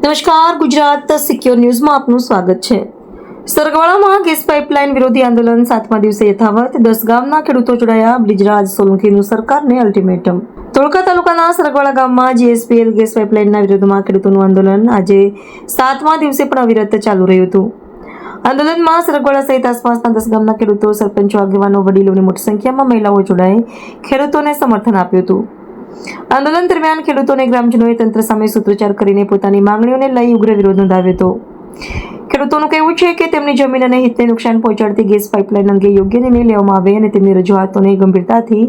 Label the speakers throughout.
Speaker 1: નમસ્કાર, ગુજરાત સિક્યોર ન્યૂઝમાં આપનું સ્વાગત છે। સરગવાળામાં ગેસ પાઇપલાઇન વિરોધી આંદોલન 7મા દિવસે યથાવત। 10 ગામના ખેડૂતો જોડાયા। બ્રિજરાજ સોલંકીનું સરકારને અલ્ટિમેટમ। ધોળકા તાલુકાના સરગવાળા ગામમાં જીએસપીએલ ગેસ પાઇપલાઇનના વિરોધમાં ખેડૂતોનું આંદોલન આજે 7મા દિવસે પણ અવિરત ચાલુ રહ્યું હતું। આંદોલનમાં સરગવાળા સહિત આસપાસના 10 ગામના ખેડૂતો, સરપંચો, આગેવાનો, વડીલોની મોટી સંખ્યામાં મહિલાઓ જોડાઈ ખેડૂતોને સમર્થન આપ્યું હતું। આંદોલન દરમિયાન ખેડૂતોને ગ્રામજનોએ તંત્ર સામે સૂત્રોચ્ચાર કરીને પોતાની માંગણીઓને લઈ ઉગ્ર વિરોધ નોંધાવ્યો હતો। ખેડૂતોનું કહેવું છે કે તેમની જમીન અને હિતને નુકસાન પહોંચાડતી ગેસ પાઇપલાઇન અંગે યોગ્ય નિર્ણય લેવામાં આવે અને તેમની રજૂઆતોને ગંભીરતાથી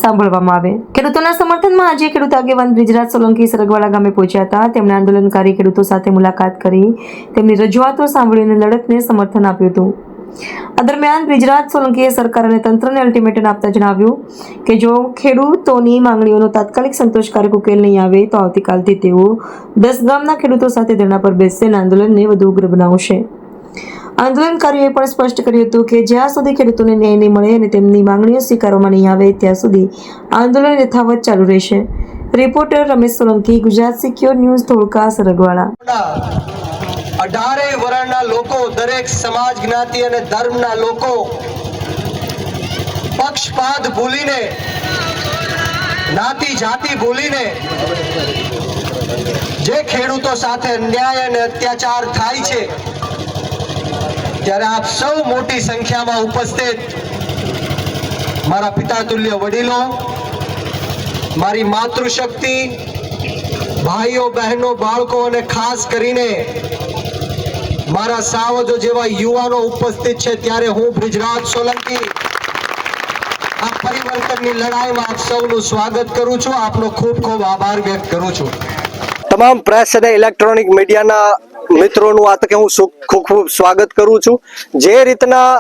Speaker 1: સાંભળવામાં આવે। ખેડૂતોના સમર્થનમાં આજે ખેડૂત આગેવાન બ્રિજરાજ સોલંકી સરગવાળા ગામે પહોંચ્યા હતા। તેમણે આંદોલનકારી ખેડૂતો સાથે મુલાકાત કરી તેમની રજૂઆતો સાંભળી અને લડતને સમર્થન આપ્યું હતું। આ દરમિયાન બ્રિજરાજ સોલંકીએ સરકાર અને તંત્રને અલ્ટિમેટમ આપતા જણાવ્યું કે જો ખેડૂતોની માંગણીઓનો તાત્કાલિક સંતોષકારક ઉકેલ નહીં આવે તો આવતીકાલથી તેઓ 10 ગામના ખેડૂતો સાથે ધરણા પર બેસશે અને આંદોલનને વધુ ઉગ્ર બનાવશે। આંદોલનકારીઓએ પણ સ્પષ્ટ કર્યું હતું કે જ્યાં સુધી ખેડૂતોને ન્યાય નહીં મળે અને તેમની માંગણીઓ સ્વીકારવામાં નહીં આવે ત્યાં સુધી આંદોલન યથાવત ચાલુ રહેશે। Reporter Ramesh Solanki, Gujarat secure news, Dholka, Sargwala.
Speaker 2: 18 વર્ણના લોકો, દરેક સમાજ, જ્ઞાતિ અને ધર્મના લોકો પક્ષપાત ભૂલીને, જ્ઞાતિ જાતિ ભૂલીને જે ખેડૂતો સાથે અન્યાય અને અત્યાચાર થાય છે ત્યારે આપ સૌ મોટી સંખ્યામાં ઉપસ્થિત મારા પિતાતુલ્ય વડીલો, મારી માતૃશક્તિ, ભાઈઓ, બહેનો, બાળકો અને ખાસ કરીને મારા સાવજો જેવા યુવાનો ઉપસ્થિત છે ત્યારે હું બ્રિજરાજ સોલંકી આ પરિવર્તનની લડાઈમાં આપ સૌનું સ્વાગત કરું છું। આપનો ખૂબ ખૂબ આભાર વ્યક્ત કરું છું। તમામ પ્રેસ અને ઇલેક્ટ્રોનિક મીડિયાના મિત્રોનું આ તકે હું ખૂબ ખૂબ સ્વાગત કરું છું। જે રીતના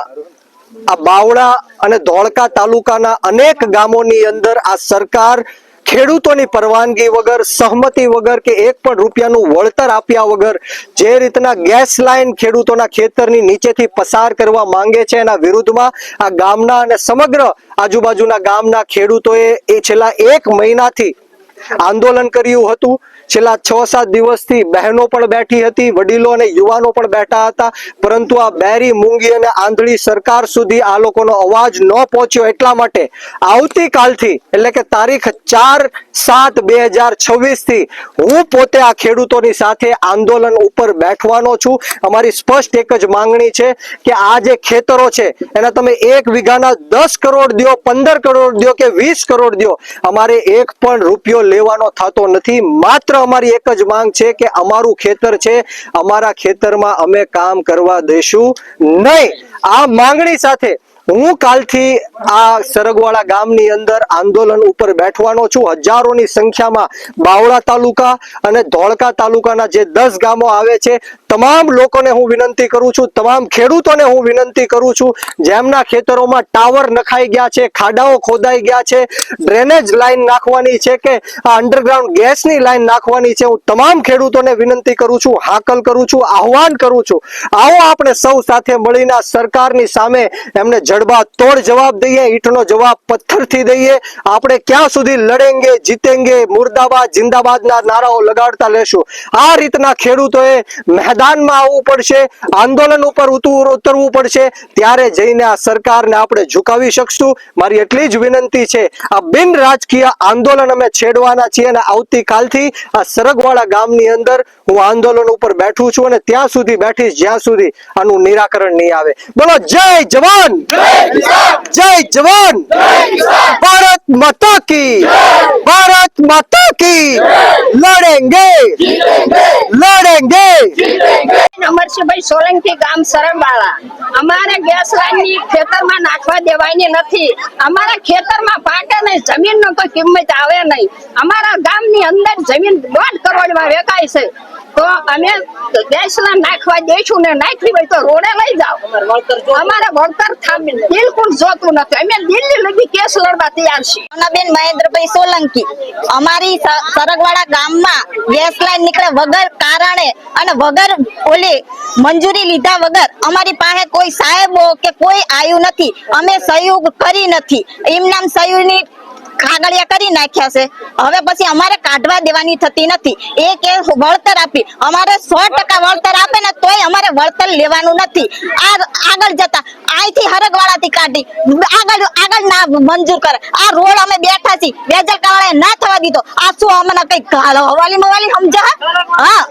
Speaker 2: આ બાવળા અને ધોળકા તાલુકાના અનેક ગામોની અંદર આ સરકાર ખેડૂતોની પરવાનગી વગર, સહમતિ વગર કે એક પણ રૂપિયાનું વળતર આપ્યા વગર જે રીતના ગેસ લાઈન ખેડૂતોના ખેતરની નીચેથી પસાર કરવા માંગે છે એના વિરુદ્ધમાં આ ગામના અને સમગ્ર આજુબાજુના ગામના ખેડૂતોએ એ છેલ્લા 1 મહિનાથી આંદોલન કર્યું હતું। છેલ્લા 6-7 દિવસથી બહેનો પણ બેઠી હતી, વડીલો અને યુવાનો પણ બેઠા હતા, પરંતુ આ બેરી, મૂંગી અને આંધળી સરકાર સુધી આ લોકોનો અવાજ ન પહોંચ્યો। એટલા માટે આવતીકાલથી એટલે કે તારીખ 4/7/2026 થી હું પોતે આ ખેડૂતોની સાથે આંદોલન ઉપર બેઠવાનો છું। અમારી સ્પષ્ટ એક જ માંગણી છે કે આ જે ખેતરો છે એના તમે 1 વીઘાના 10 કરોડ દો, 15 કરોડ દો કે 20 કરોડ દો, અમારે 1 પણ રૂપિયો લેવાનો થતો નથી। માત્ર અમારી એક જ માંગ છે કે અમારું ખેતર છે, અમારા ખેતરમાં અમે કામ કરવા દેશું નહીં। આ માંગણી સાથે હું કાલથી આ સરગવાળા ગામની અંદર આંદોલન ઉપર બેઠવાનો છું। હજારોની સંખ્યામાં બાવળા તાલુકા અને ધોળકા તાલુકાના જે 10 ગામો આવે છે તમામ લોકોને હું વિનંતી કરું છું, તમામ ખેડૂતોને હું વિનંતી કરું છું જેમના ખેતરોમાં ટાવર નખાઈ ગયા છે, ખાડાઓ ખોદાઈ ગયા છે, ડ્રેનેજ લાઈન નાખવાની છે કે અંડરગ્રાઉન્ડ ગેસની લાઈન નાખવાની છે, હું તમામ ખેડૂતોને વિનંતી કરું છું, હાકલ કરું છું, આહવાન કરું છું, આવો આપણે સૌ સાથે મળીને સરકારની સામે એમને જડબા તોડ જવાબ દઈએ, ઈંટનો જવાબ પથ્થરથી દઈએ। આપણે ક્યાં સુધી લડેંગે, જીતેંગે, મુર્દાબાદ, જિંદાબાદના નારાઓ લગાડતા લેશું। આ રીતના ખેડૂતોએ મેદાનમાં આવવું પડશે, આંદોલન ઉપર ઉતરવું પડશે, ત્યારે જઈને આ સરકારને આપણે ઝુકાવી શકશું। મારી એટલી જ વિનંતી છે, આ બિન રાજકીય આંદોલન અમે છેડવાના છીએ અને આવતીકાલથી આ સરગવાળા ગામની અંદર હું આંદોલન ઉપર બેઠું છું અને ત્યાં સુધી બેઠીશ જ્યાં સુધી આનું નિરાકરણ નહીં આવે। બોલો જય જવાન, જય જવાન, ભારત માતા કી, ભારત માતા કી, લડેંગે લડેંગે।
Speaker 3: અમરસિંહભાઈ સોલંકી, ગામ સરગવાળા। અમારે ગેસ લાઈનની ખેતરમાં નાખવા દેવાની નથી। અમારા ખેતરમાં પાકે નહીં, જમીનનો કોઈ કિંમત આવે નહીં। અમારા ગામની અંદર જમીન 1.5 કરોડમાં વેચાય છે, તો અમે ગેસ લાઈન નાખવા દઈશું ને, નાખવી હોય તો રોડે લઈ જાઓ। અમારે વળતર બિલકુલ જોતું નથી। અમે દિલ્હી લગી કેસ લડવા તૈયાર છીએ।
Speaker 4: બેન મહેન્દ્રભાઈ સોલંકી, અમારી સરગવાળા ગામમાં ગેસ લાઈન નીકળે વગર કારણે અને વગર ઓલી મંજૂરી લીધા વગર અમારી પાસે કોઈ સાહેબો કે કોઈ આવ્યું નથી। અમે સહયોગ કરી નથી, એમ નામ સહયોગની કાગળિયા કરી નાખ્યા છે. હવે પછી અમારે કાઢવા દેવાની થતી નથી. એ કે વળતર આપી, અમારે 100% વળતર આપે ને તોય અમારે વળતર લેવાનું નથી. આ આગળ જતા અહીંથી હરગવાળાથી કાઢી આગળ ના મંજૂર કરે. આ રોડ અમે બેઠા છીએ, બેજલકા વાળાએ ના થવા દીધો. આ શું અમને કઈ હવાલી મવાલી સમજા? હા,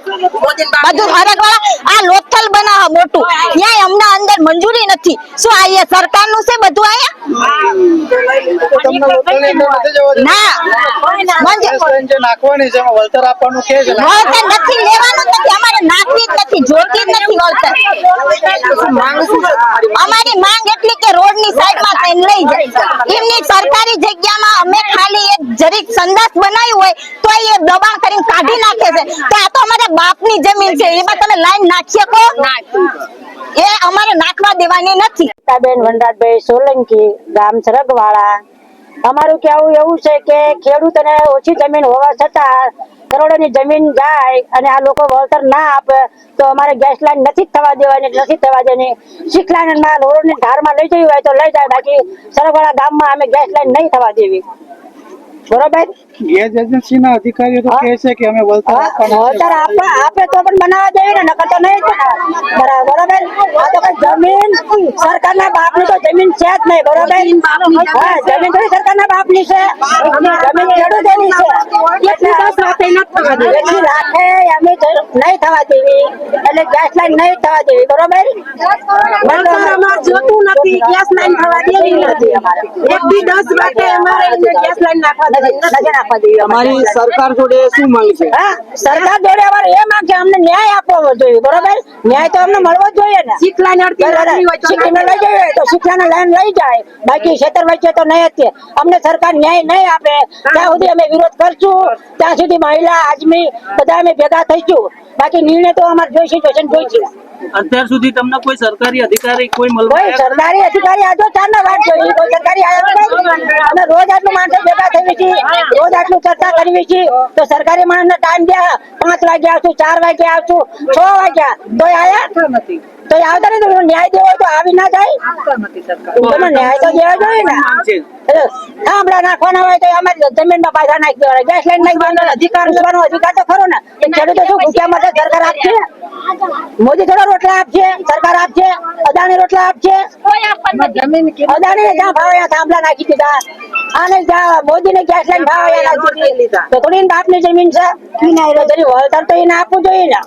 Speaker 4: બધું હરગવાળા આ લોથલ બનાવે મોટું, ત્યાં અમને અંદર મંજૂરી નથી. શું આ સરકારનું છે બધું અહીંયા? ના,
Speaker 5: નાખવાની છે વળતર આપવાનું કે છે
Speaker 4: વળતર નથી, લેવાનું જ નથી, અમારે નાખવી જ નથી, જોતી જ નથી વળતર. અમારી માંગ એટલી કે રોડ ની સાઈડ માં થઈને લઈ જાય. એમની સરકારી જગ્યામાં અમે ખાલી એક જરીક સંદાસ બનાવ્યું હોય તો એ દબાણ કરીને કાઢી નાખે છે. તો આ તો અમારા બાપની જમીન છે, એમાં તમે લાઈન નાખી શકો? એ અમારે નાખવા દેવાની નથી.
Speaker 6: બેન વનરાજભાઈ સોલંકી, ગામ સરગવાળા. અમારું કહેવું એવું છે કે ખેડૂતોને ઓછી જમીન હોવા છતાં કરોડોની જમીન જાય અને આ લોકો વળતર ના આપે તો અમારે ગેસ લાઈન નથી થવા દેવાની, નથી થવા દેવાની. સિક્સ લાઈનમાં રોડની ધારમાં લઈ જવી હોય તો લઈ જાય, બાકી સરગવાળા ગામમાં અમે ગેસ લાઈન નહીં થવા દેવી. બરોબર?
Speaker 5: ગેસ એજન્સીના અધિકારીઓ તો કહે છે કે અમે વળતર
Speaker 6: વળતર આપે તો પણ બનાવવા દેવી ને, નકર તો નહીં જ બનાવવા. બરોબર? આ તો કઈ જમીન સરકારના બાપની તો જમીન છે જ નહીં. બરોબર? હા, જમીન થોડી સરકારના બાપની છે, જમીન ખેડૂતોની છે. એટલી રાખે અમે નહીં થવા દેવી, એટલે ગેસ લાઈન નહીં થવા દેવી. બરોબર? જોતું નથી, ગેસ લાઈન થવા દેવી નથી. અમારે 1 થી 10 વાગે અમારે ગેસ લાઈન નાખવા
Speaker 5: તમારી સરકાર જોડે શું માંગ છે?
Speaker 6: હા, સરકાર જોડે અમારે એ માંગ છે, અમને ન્યાય આપવો જોઈએ. બરોબર? ન્યાય તો અમને મળવો જ જોઈએ ને. શિક્ષણ લઈ જઈએ તો શિક્ષણ લાઈન લઈ જાય, બાકી ખેતર વચ્ચે તો નહીં જ. અમને સરકાર ન્યાય નહીં આપે ત્યાં સુધી અમે વિરોધ કરશું, ત્યાં સુધી મહિલા આદમી બધા અમે ભેગા થઈશું. બાકી નિર્ણય તો અમારે જોઈશે.
Speaker 5: અત્યાર સુધી તમને કોઈ સરકારી અધિકારી કોઈ
Speaker 6: કોઈ સરકારી અધિકારી આજો ચાર ના વાત જોઈ, કોઈ સરકારી આયો નહીં. અમે રોજ આટલું માણસો ભેગા થઈ છીએ, રોજ આટલું ચર્ચા કરવી છીએ, તો સરકારી માણસને ટાઈમ દે 5 વાગે આવશું, 4 વાગે આવશું, 6 વાગ્યા તો આયા નથી. તો આવતા નહીં, તો ન્યાય દેવો હોય તો આવી ના જાય. તમે ન્યાય તો દેવા જોઈએ ને. થાંભલા નાખવાના હોય તો અમારી જમીનમાં પાછા નાખી દેવાના, ગેસ લાઈન નાખવાનો અધિકાર તો ખરો ને. ખેડૂતો શું ભૂખ્યા માટે સરકાર આપશે? મોદી થોડો રોટલા આપશે, સરકાર આપશે? અદાણી રોટલા આપશે? અદાણી ને જ્યાં ભાવ થાંભલા નાખી દીધા, આને જ્યાં મોદી ને ગેસ લાઈન ભાવ નાખી દીધા, તો થોડી બાપ ની જમીન છે. વળતર તો એને આપવું જોઈએ ને.